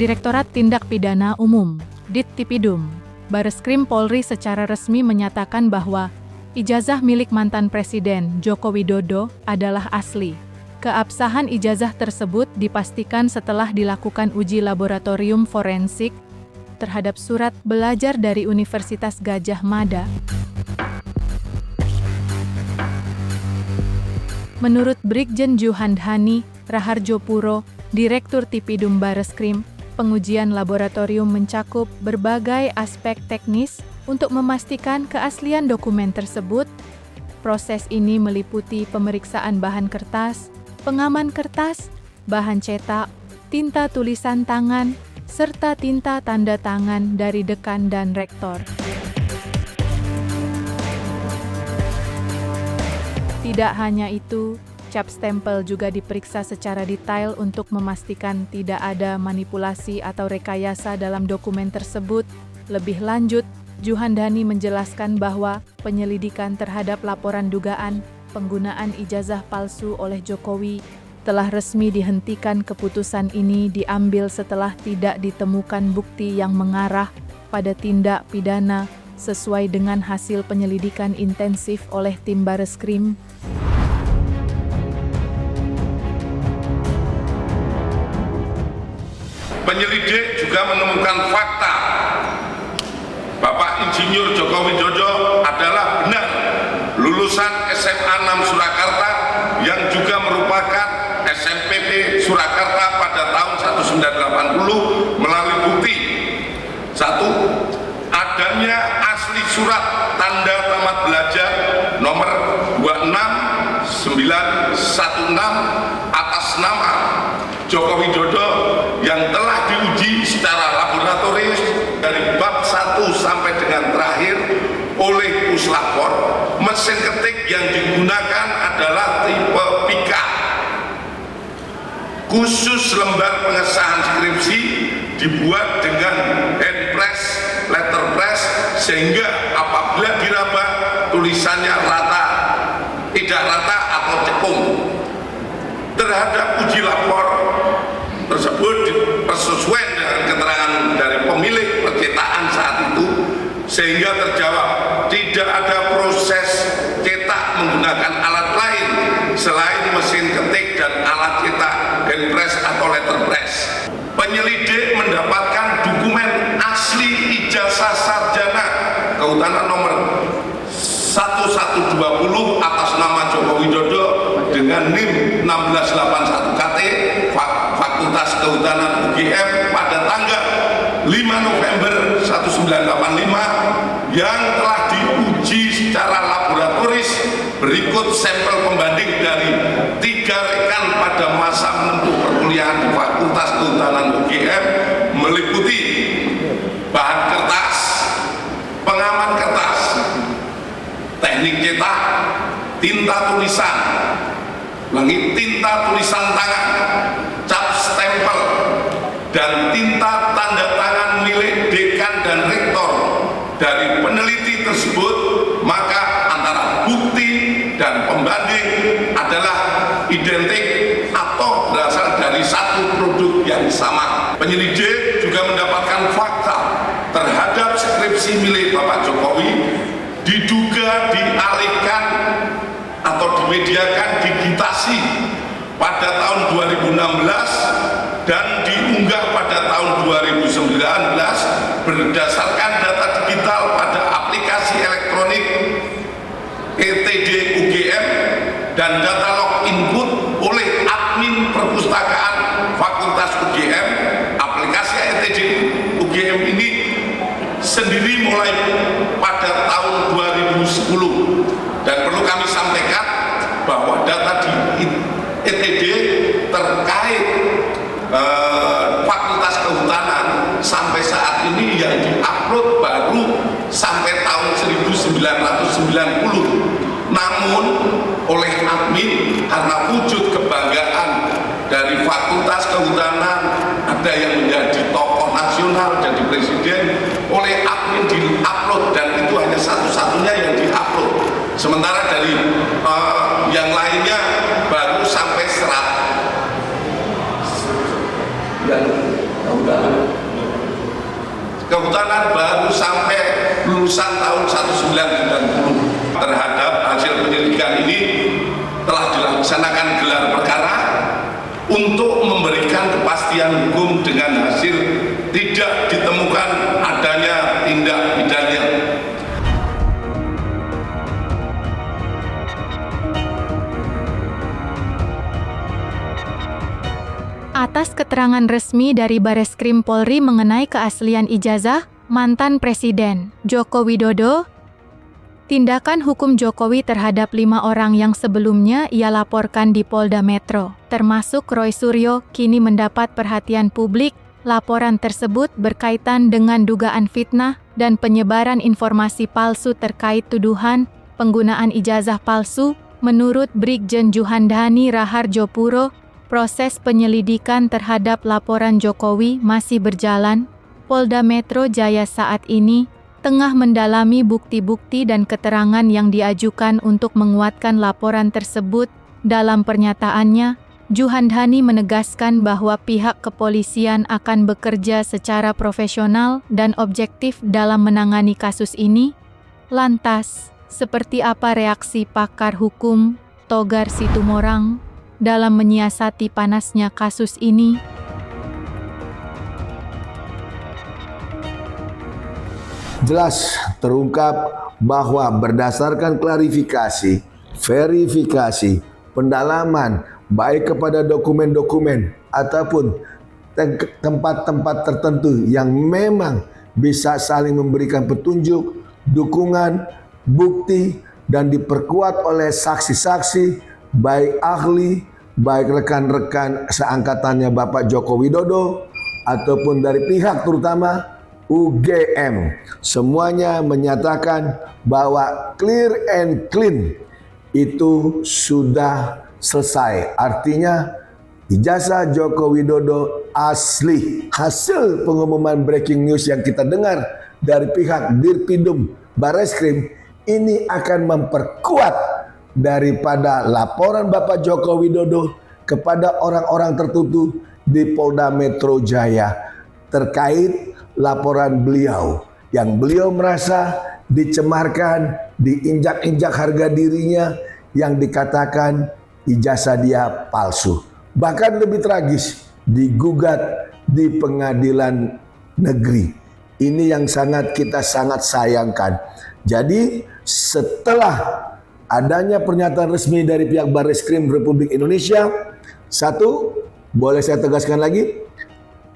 Direktorat Tindak Pidana Umum, Dittipidum, Bareskrim Polri secara resmi menyatakan bahwa ijazah milik mantan Presiden Joko Widodo adalah asli. Keabsahan ijazah tersebut dipastikan setelah dilakukan uji laboratorium forensik terhadap surat belajar dari Universitas Gadjah Mada. Menurut Brigjen Juhandhani Raharjopuro, Direktur Tipidum Bareskrim, pengujian laboratorium mencakup berbagai aspek teknis untuk memastikan keaslian dokumen tersebut. Proses ini meliputi pemeriksaan bahan kertas, pengaman kertas, bahan cetak, tinta tulisan tangan, serta tinta tanda tangan dari dekan dan rektor. Tidak hanya itu, cap stempel juga diperiksa secara detail untuk memastikan tidak ada manipulasi atau rekayasa dalam dokumen tersebut. Lebih lanjut, Juhandhani menjelaskan bahwa penyelidikan terhadap laporan dugaan penggunaan ijazah palsu oleh Jokowi telah resmi dihentikan. Keputusan ini diambil setelah tidak ditemukan bukti yang mengarah pada tindak pidana sesuai dengan hasil penyelidikan intensif oleh tim Bareskrim. Penyelidik juga menemukan fakta Bapak Insinyur Joko Widodo adalah benar lulusan SMA 6 Surakarta yang juga merupakan SMPP Surakarta pada tahun 1980 melalui bukti: 1. Adanya asli surat tanda tamat belajar nomor 26916 atas nama Joko Widodo yang telah diuji secara laboratoris dari bab 1 sampai dengan terakhir oleh Puslapor. Mesin ketik yang digunakan adalah tipe Pika. Khusus lembar pengesahan skripsi dibuat dengan handpress, letterpress, sehingga apabila diraba tulisannya rata, tidak rata atau cekung. Terhadap uji lapor tersebut sesuai dengan keterangan dari pemilik percetakan saat itu, sehingga terjawab tidak ada proses cetak menggunakan alat lain selain mesin ketik dan alat cetak handpress atau letterpress. Penyelidik mendapatkan dokumen asli ijazah sarjana kehutanan nomor 1120 atas nama Joko Widodo dengan NIM 1681 KT Fakultas Kehutanan UGM pada tanggal 5 November 1985 yang telah diuji secara laboratoris. Berikut sampel pembanding dari 3 rekan pada masa menempuh perkuliahan di Fakultas Kehutanan UGM, meliputi bahan kertas, pengaman kertas, teknik cetak, tinta tulisan, tinta tulisan tangan, cap stempel, dan tinta tanda tangan milik dekan dan rektor. Dari peneliti tersebut, maka antara bukti dan pembanding adalah identik atau berasal dari satu produk yang sama. Penyelidik juga mendapatkan fakta terhadap skripsi milik Bapak Jokowi diduga dialihkan atau dimediakan digitasi pada tahun 2016 dan diunggah pada tahun 2019 berdasarkan data digital pada aplikasi elektronik ETD UGM dan data log input oleh admin perpustakaan Fakultas UGM. Aplikasi ETD UGM ini sendiri mulai pada tahun 2010, dan perlu kami sampaikan bahwa data di ETD terkait Fakultas Kehutanan sampai saat ini yang diupload baru sampai tahun 1990. Namun oleh admin, karena wujud kebanggaan dari Fakultas Kehutanan, ada yang menjadi tokoh nasional, jadi presiden, oleh admin diupload, dan itu hanya satu-satunya yang diupload. Sementara dari yang lainnya baru sampai 100. kehutanan baru sampai lulusan tahun 1990. Terhadap hasil penyelidikan ini telah dilaksanakan gelar perkara untuk memberikan kepastian hukum dengan hasil tidak ditemukan adanya tindak pidana. Atas keterangan resmi dari Bareskrim Polri mengenai keaslian ijazah mantan Presiden Joko Widodo, tindakan hukum Jokowi terhadap 5 orang yang sebelumnya ia laporkan di Polda Metro, termasuk Roy Suryo, kini mendapat perhatian publik. Laporan tersebut berkaitan dengan dugaan fitnah dan penyebaran informasi palsu terkait tuduhan penggunaan ijazah palsu. Menurut Brigjen Juhandhani Raharjopuro, proses penyelidikan terhadap laporan Jokowi masih berjalan. Polda Metro Jaya saat ini tengah mendalami bukti-bukti dan keterangan yang diajukan untuk menguatkan laporan tersebut. Dalam pernyataannya, Juhandhani menegaskan bahwa pihak kepolisian akan bekerja secara profesional dan objektif dalam menangani kasus ini. Lantas, seperti apa reaksi pakar hukum Togar Situmorang dalam menyiasati panasnya kasus ini? Jelas terungkap bahwa berdasarkan klarifikasi, verifikasi, pendalaman, baik kepada dokumen-dokumen ataupun tempat-tempat tertentu yang memang bisa saling memberikan petunjuk, dukungan, bukti, dan diperkuat oleh saksi-saksi, baik ahli, baik rekan-rekan seangkatannya Bapak Joko Widodo, ataupun dari pihak terutama UGM. Semuanya menyatakan bahwa clear and clean itu sudah selesai. Artinya ijazah Joko Widodo asli. Hasil pengumuman breaking news yang kita dengar dari pihak Dirpidum Bareskrim ini akan memperkuat daripada laporan Bapak Joko Widodo kepada orang-orang tertentu di Polda Metro Jaya terkait laporan beliau yang beliau merasa dicemarkan, diinjak-injak harga dirinya, yang dikatakan ijazah dia palsu. Bahkan lebih tragis, digugat di pengadilan negeri. Ini yang kita sangat sayangkan. Jadi setelah adanya pernyataan resmi dari pihak Bareskrim Republik Indonesia, satu, boleh saya tegaskan lagi,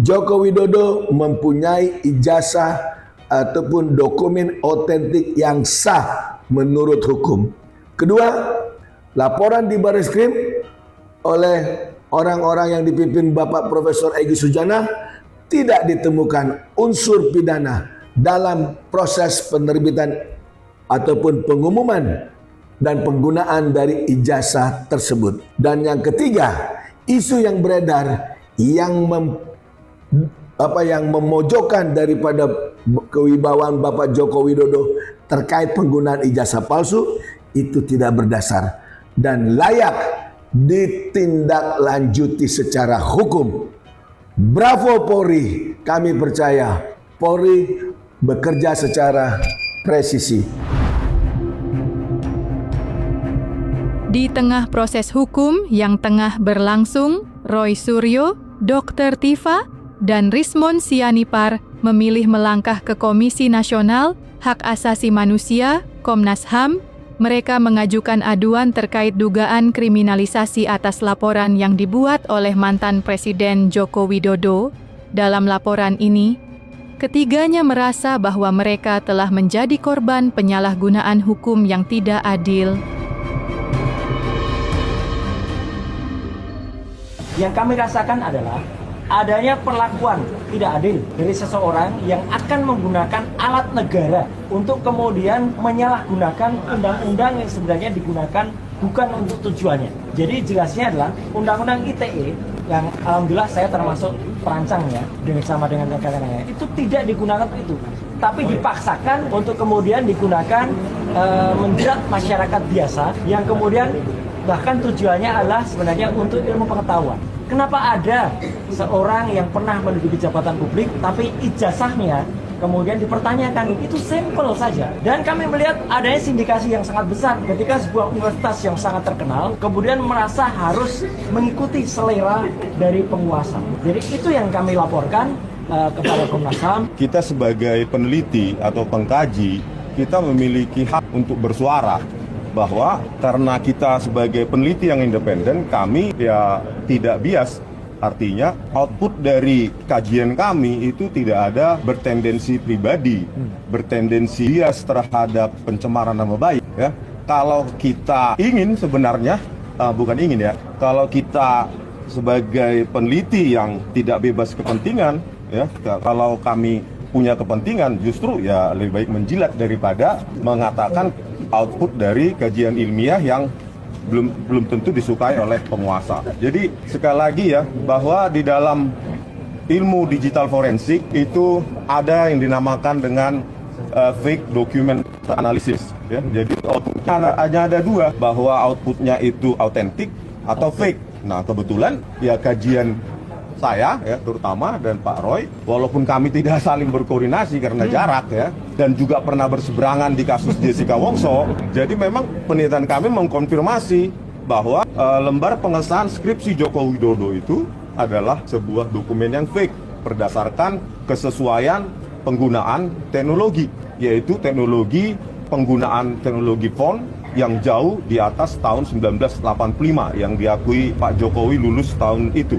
Joko Widodo mempunyai ijazah ataupun dokumen otentik yang sah menurut hukum. Kedua, laporan di Bareskrim oleh orang-orang yang dipimpin Bapak Profesor Egy Sujana tidak ditemukan unsur pidana dalam proses penerbitan ataupun pengumuman dan penggunaan dari ijazah tersebut. Dan yang ketiga, isu yang beredar yang memojokkan daripada kewibawaan Bapak Joko Widodo terkait penggunaan ijazah palsu itu tidak berdasar dan layak ditindaklanjuti secara hukum. Bravo Polri, kami percaya Polri bekerja secara presisi. Di tengah proses hukum yang tengah berlangsung, Roy Suryo, Dr. Tifa, dan Rismon Sianipar memilih melangkah ke Komisi Nasional Hak Asasi Manusia, Komnas HAM. Mereka mengajukan aduan terkait dugaan kriminalisasi atas laporan yang dibuat oleh mantan Presiden Joko Widodo. Dalam laporan ini, ketiganya merasa bahwa mereka telah menjadi korban penyalahgunaan hukum yang tidak adil. Yang kami rasakan adalah adanya perlakuan tidak adil dari seseorang yang akan menggunakan alat negara untuk kemudian menyalahgunakan undang-undang yang sebenarnya digunakan bukan untuk tujuannya. Jadi jelasnya adalah Undang-Undang ITE yang alhamdulillah saya termasuk perancangnya sama dengan rekan-rekannya, itu tidak digunakan untuk itu, tapi dipaksakan untuk kemudian digunakan menjerat masyarakat biasa yang kemudian bahkan tujuannya adalah sebenarnya untuk ilmu pengetahuan. Kenapa ada seorang yang pernah menduduki jabatan publik tapi ijazahnya kemudian dipertanyakan, itu sampel saja. Dan kami melihat adanya sindikasi yang sangat besar ketika sebuah universitas yang sangat terkenal kemudian merasa harus mengikuti selera dari penguasa. Jadi itu yang kami laporkan kepada Komnas HAM. Kita sebagai peneliti atau pengkaji, kita memiliki hak untuk bersuara bahwa karena kita sebagai peneliti yang independen, kami ya tidak bias. Artinya output dari kajian kami itu tidak ada bertendensi pribadi, bertendensi bias terhadap pencemaran nama baik. Ya. Kalau kita ingin sebenarnya, bukan ingin ya, kalau kita sebagai peneliti yang tidak bebas kepentingan, ya, kalau kami punya kepentingan, justru ya lebih baik menjilat daripada mengatakan output dari kajian ilmiah yang belum tentu disukai oleh penguasa. Jadi sekali lagi ya, bahwa di dalam ilmu digital forensik itu ada yang dinamakan dengan fake document analysis. Ya. Jadi outputnya hanya ada dua, bahwa outputnya itu autentik atau fake. Nah kebetulan ya kajian saya ya terutama dan Pak Roy, walaupun kami tidak saling berkoordinasi karena jarak ya, dan juga pernah berseberangan di kasus Jessica Wongso, jadi memang penelitian kami mengkonfirmasi bahwa lembar pengesahan skripsi Joko Widodo itu adalah sebuah dokumen yang fake berdasarkan kesesuaian penggunaan teknologi, yaitu teknologi penggunaan teknologi font yang jauh di atas tahun 1985 yang diakui Pak Jokowi lulus tahun itu.